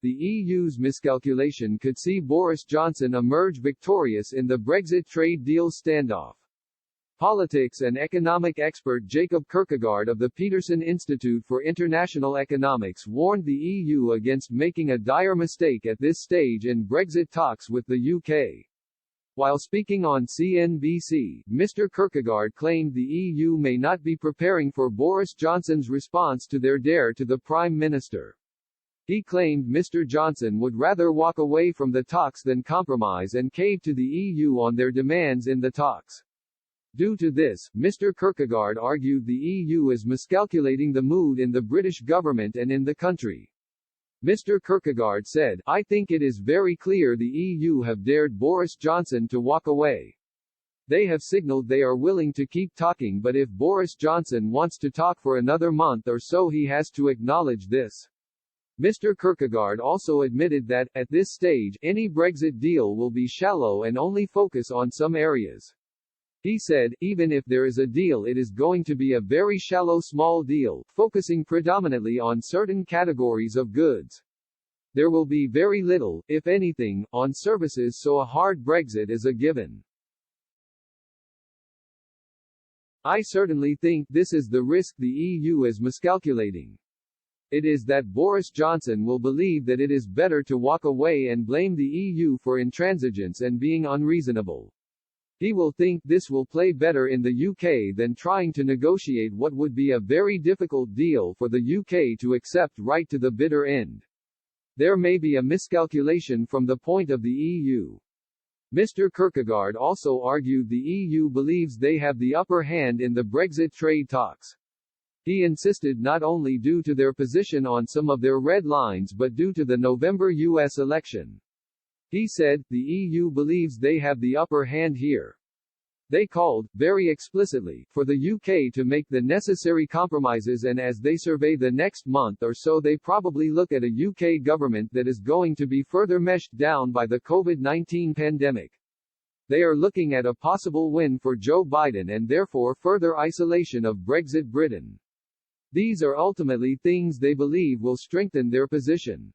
the EU's miscalculation could see Boris Johnson emerge victorious in the Brexit trade deal standoff. Politics and economic expert Jacob Kierkegaard of the Peterson Institute for International Economics warned the EU against making a dire mistake at this stage in Brexit talks with the UK. While speaking on CNBC, Mr. Kierkegaard claimed the EU may not be preparing for Boris Johnson's response to their dare to the Prime Minister. He claimed Mr. Johnson would rather walk away from the talks than compromise and cave to the EU on their demands in the talks. Due to this, Mr. Kierkegaard argued the EU is miscalculating the mood in the British government and in the country. Mr. Kierkegaard said, "I think it is very clear the EU have dared Boris Johnson to walk away. They have signaled they are willing to keep talking, but if Boris Johnson wants to talk for another month or so, he has to acknowledge this." Mr. Kierkegaard also admitted that, at this stage, any Brexit deal will be shallow and only focus on some areas. He said, even if there is a deal, it is going to be a very shallow small deal, focusing predominantly on certain categories of goods. There will be very little, if anything, on services, so a hard Brexit is a given. I certainly think this is the risk the EU is miscalculating. It is that Boris Johnson will believe that it is better to walk away and blame the EU for intransigence and being unreasonable. He will think this will play better in the UK than trying to negotiate what would be a very difficult deal for the UK to accept right to the bitter end. There may be a miscalculation from the point of the EU. Mr. Kierkegaard also argued the EU believes they have the upper hand in the Brexit trade talks. He insisted not only due to their position on some of their red lines but due to the November US election. He said, the EU believes they have the upper hand here. They called, very explicitly, for the UK to make the necessary compromises, and as they survey the next month or so, they probably look at a UK government that is going to be further meshed down by the COVID-19 pandemic. They are looking at a possible win for Joe Biden and therefore further isolation of Brexit Britain. These are ultimately things they believe will strengthen their position.